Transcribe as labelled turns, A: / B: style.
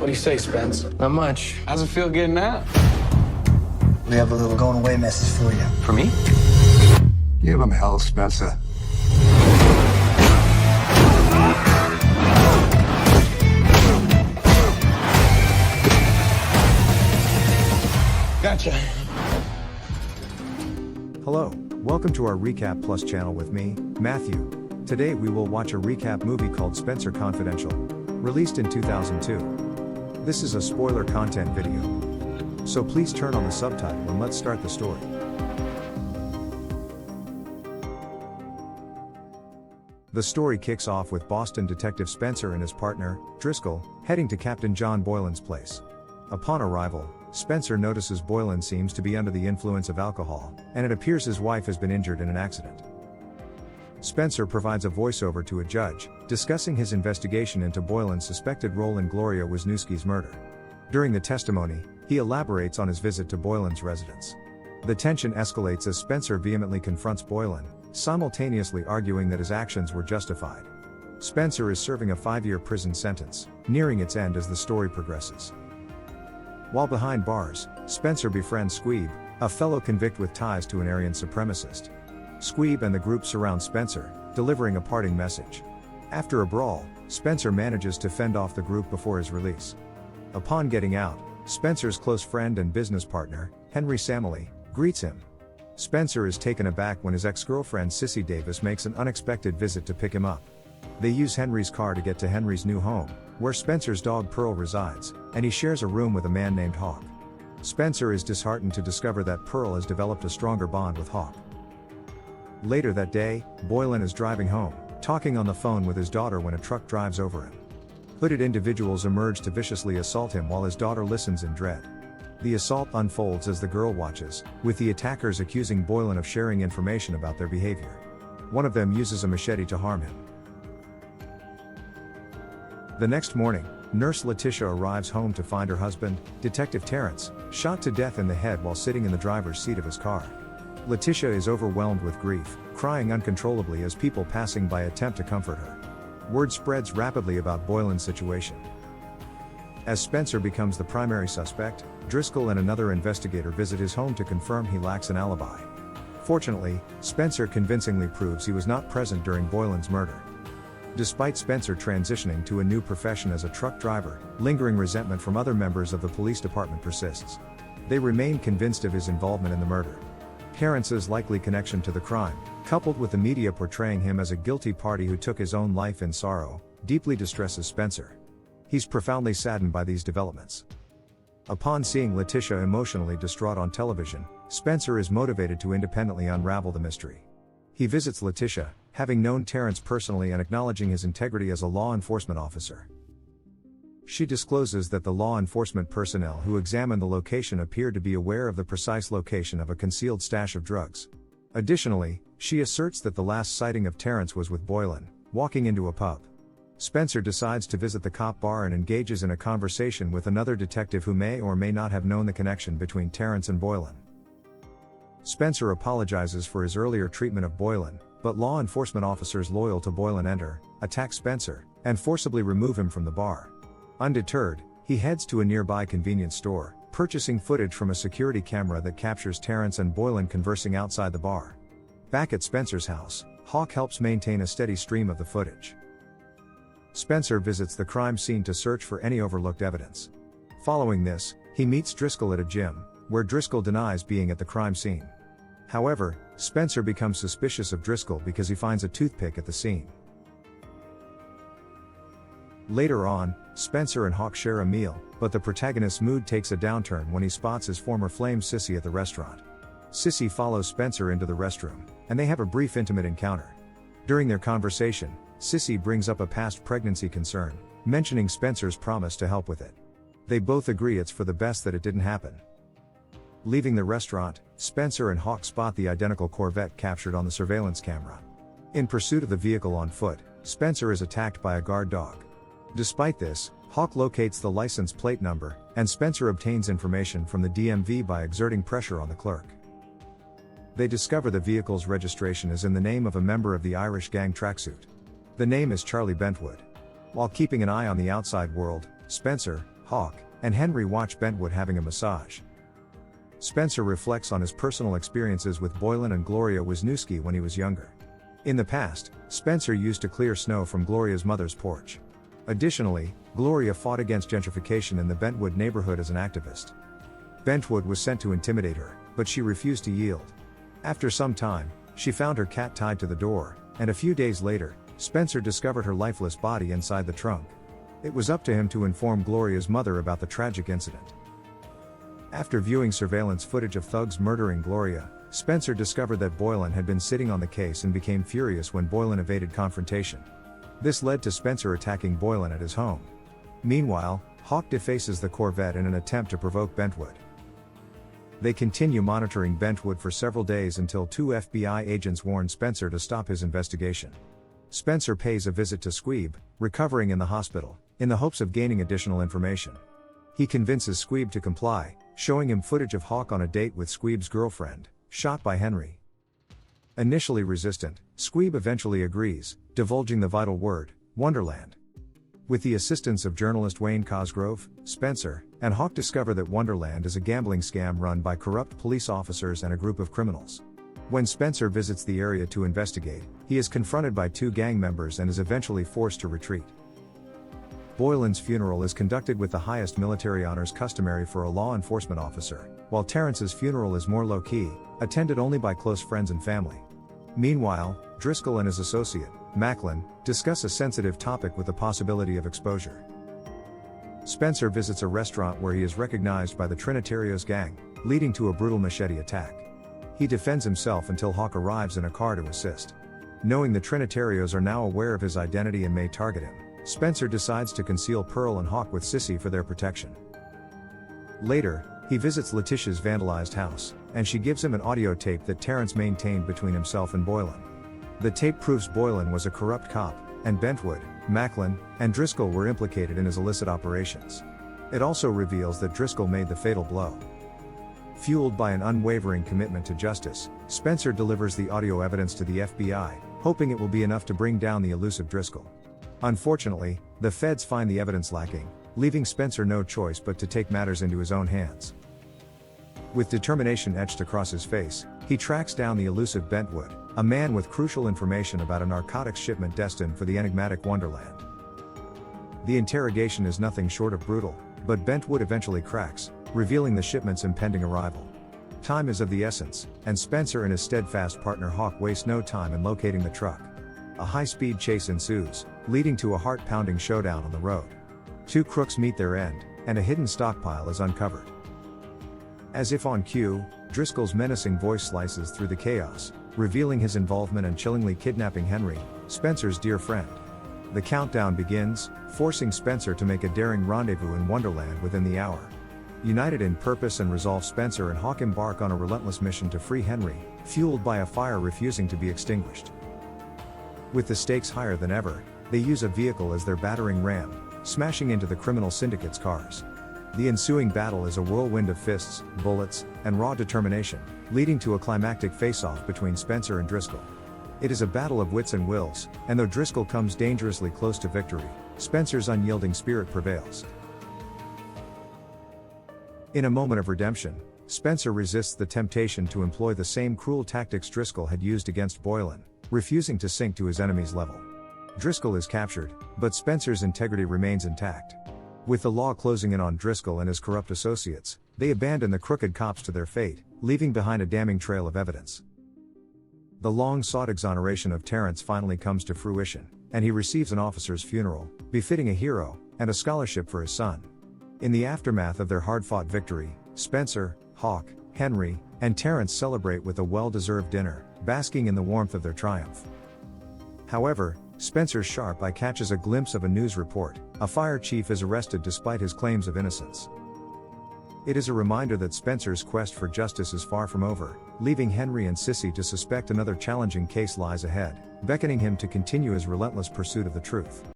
A: What do you say, Spence?
B: Not much.
A: How's it feel getting out?
C: We have a little going away message for you.
B: For me?
D: Give him hell, Spencer.
A: Gotcha.
E: Hello, welcome to our Recap Plus channel with me, Matthew. Today we will watch a recap movie called Spenser Confidential, released in 2002. This is a spoiler content video. So please turn on the subtitle and let's start the story. The story kicks off with Boston detective Spenser and his partner, Driscoll, heading to Captain John Boylan's place. Upon arrival, Spenser notices Boylan seems to be under the influence of alcohol, and it appears his wife has been injured in an accident. Spenser provides a voiceover to a judge, discussing his investigation into Boylan's suspected role in Gloria Wisniewski's murder. During the testimony, he elaborates on his visit to Boylan's residence. The tension escalates as Spenser vehemently confronts Boylan, simultaneously arguing that his actions were justified. Spenser is serving a 5-year prison sentence, nearing its end as the story progresses. While behind bars, Spenser befriends Squeeb, a fellow convict with ties to an Aryan supremacist. Squeeb and the group surround Spenser, delivering a parting message. After a brawl, Spenser manages to fend off the group before his release. Upon getting out, Spenser's close friend and business partner, Henry Samley, greets him. Spenser is taken aback when his ex-girlfriend Sissy Davis makes an unexpected visit to pick him up. They use Henry's car to get to Henry's new home, where Spenser's dog Pearl resides, and he shares a room with a man named Hawk. Spenser is disheartened to discover that Pearl has developed a stronger bond with Hawk. Later that day, Boylan is driving home, talking on the phone with his daughter when a truck drives over him. Hooded individuals emerge to viciously assault him while his daughter listens in dread. The assault unfolds as the girl watches, with the attackers accusing Boylan of sharing information about their behavior. One of them uses a machete to harm him. The next morning, Nurse Letitia arrives home to find her husband, Detective Terrence, shot to death in the head while sitting in the driver's seat of his car. Letitia is overwhelmed with grief, crying uncontrollably as people passing by attempt to comfort her. Word spreads rapidly about Boylan's situation. As Spenser becomes the primary suspect, Driscoll and another investigator visit his home to confirm he lacks an alibi. Fortunately, Spenser convincingly proves he was not present during Boylan's murder. Despite Spenser transitioning to a new profession as a truck driver, lingering resentment from other members of the police department persists. They remain convinced of his involvement in the murder. Terrence's likely connection to the crime, coupled with the media portraying him as a guilty party who took his own life in sorrow, deeply distresses Spenser. He's profoundly saddened by these developments. Upon seeing Letitia emotionally distraught on television, Spenser is motivated to independently unravel the mystery. He visits Letitia, having known Terrence personally and acknowledging his integrity as a law enforcement officer. She discloses that the law enforcement personnel who examined the location appeared to be aware of the precise location of a concealed stash of drugs. Additionally, she asserts that the last sighting of Terrence was with Boylan, walking into a pub. Spenser decides to visit the cop bar and engages in a conversation with another detective who may or may not have known the connection between Terrence and Boylan. Spenser apologizes for his earlier treatment of Boylan, but law enforcement officers loyal to Boylan enter, attack Spenser, and forcibly remove him from the bar. Undeterred, he heads to a nearby convenience store, purchasing footage from a security camera that captures Terrence and Boylan conversing outside the bar. Back at Spenser's house, Hawk helps maintain a steady stream of the footage. Spenser visits the crime scene to search for any overlooked evidence. Following this, he meets Driscoll at a gym, where Driscoll denies being at the crime scene. However, Spenser becomes suspicious of Driscoll because he finds a toothpick at the scene. Later on, Spenser and Hawk share a meal, but the protagonist's mood takes a downturn when he spots his former flame Sissy at the restaurant. Sissy follows Spenser into the restroom, and they have a brief intimate encounter. During their conversation, Sissy brings up a past pregnancy concern, mentioning Spenser's promise to help with it. They both agree it's for the best that it didn't happen. Leaving the restaurant, Spenser and Hawk spot the identical Corvette captured on the surveillance camera. In pursuit of the vehicle on foot, Spenser is attacked by a guard dog. Despite this, Hawk locates the license plate number, and Spenser obtains information from the DMV by exerting pressure on the clerk. They discover the vehicle's registration is in the name of a member of the Irish gang Tracksuit. The name is Charlie Bentwood. While keeping an eye on the outside world, Spenser, Hawk, and Henry watch Bentwood having a massage. Spenser reflects on his personal experiences with Boylan and Gloria Wisniewski when he was younger. In the past, Spenser used to clear snow from Gloria's mother's porch. Additionally, Gloria fought against gentrification in the Bentwood neighborhood as an activist. Bentwood was sent to intimidate her, but she refused to yield. After some time, she found her cat tied to the door, and a few days later, Spenser discovered her lifeless body inside the trunk. It was up to him to inform Gloria's mother about the tragic incident. After viewing surveillance footage of thugs murdering Gloria, Spenser discovered that Boylan had been sitting on the case and became furious when Boylan evaded confrontation. This led to Spenser attacking Boylan at his home. Meanwhile, Hawk defaces the Corvette in an attempt to provoke Bentwood. They continue monitoring Bentwood for several days until 2 FBI agents warn Spenser to stop his investigation. Spenser pays a visit to Squeeb, recovering in the hospital, in the hopes of gaining additional information. He convinces Squeeb to comply, showing him footage of Hawk on a date with Squeeb's girlfriend, shot by Henry. Initially resistant, Squeeb eventually agrees, divulging the vital word, Wonderland. With the assistance of journalist Wayne Cosgrove, Spenser and Hawk discover that Wonderland is a gambling scam run by corrupt police officers and a group of criminals. When Spenser visits the area to investigate, he is confronted by 2 gang members and is eventually forced to retreat. Boylan's funeral is conducted with the highest military honors customary for a law enforcement officer, while Terrence's funeral is more low-key, attended only by close friends and family. Meanwhile, Driscoll and his associate, Macklin, discuss a sensitive topic with the possibility of exposure. Spenser visits a restaurant where he is recognized by the Trinitarios gang, leading to a brutal machete attack. He defends himself until Hawk arrives in a car to assist. Knowing the Trinitarios are now aware of his identity and may target him, Spenser decides to conceal Pearl and Hawk with Sissy for their protection. Later, he visits Letitia's vandalized house, and she gives him an audio tape that Terrence maintained between himself and Boylan. The tape proves Boylan was a corrupt cop, and Bentwood, Macklin, and Driscoll were implicated in his illicit operations. It also reveals that Driscoll made the fatal blow. Fueled by an unwavering commitment to justice, Spenser delivers the audio evidence to the FBI, hoping it will be enough to bring down the elusive Driscoll. Unfortunately, the feds find the evidence lacking, leaving Spenser no choice but to take matters into his own hands. With determination etched across his face, he tracks down the elusive Bentwood, a man with crucial information about a narcotics shipment destined for the enigmatic Wonderland. The interrogation is nothing short of brutal, but Bentwood eventually cracks, revealing the shipment's impending arrival. Time is of the essence, and Spenser and his steadfast partner Hawk waste no time in locating the truck. A high-speed chase ensues, leading to a heart-pounding showdown on the road. 2 crooks meet their end, and a hidden stockpile is uncovered. As if on cue, Driscoll's menacing voice slices through the chaos, revealing his involvement and chillingly kidnapping Henry, Spenser's dear friend. The countdown begins, forcing Spenser to make a daring rendezvous in Wonderland within the hour. United in purpose and resolve, Spenser and Hawk embark on a relentless mission to free Henry, fueled by a fire refusing to be extinguished. With the stakes higher than ever, they use a vehicle as their battering ram, smashing into the criminal syndicate's cars. The ensuing battle is a whirlwind of fists, bullets, and raw determination, leading to a climactic face-off between Spenser and Driscoll. It is a battle of wits and wills, and though Driscoll comes dangerously close to victory, Spenser's unyielding spirit prevails. In a moment of redemption, Spenser resists the temptation to employ the same cruel tactics Driscoll had used against Boylan, refusing to sink to his enemy's level. Driscoll is captured, but Spenser's integrity remains intact. With the law closing in on Driscoll and his corrupt associates, they abandon the crooked cops to their fate, leaving behind a damning trail of evidence. The long-sought exoneration of Terrence finally comes to fruition, and he receives an officer's funeral, befitting a hero, and a scholarship for his son. In the aftermath of their hard-fought victory, Spenser, Hawk, Henry, and Terrence celebrate with a well-deserved dinner, basking in the warmth of their triumph. However, Spenser's sharp eye catches a glimpse of a news report. A fire chief is arrested despite his claims of innocence. It is a reminder that Spenser's quest for justice is far from over, leaving Henry and Sissy to suspect another challenging case lies ahead, beckoning him to continue his relentless pursuit of the truth.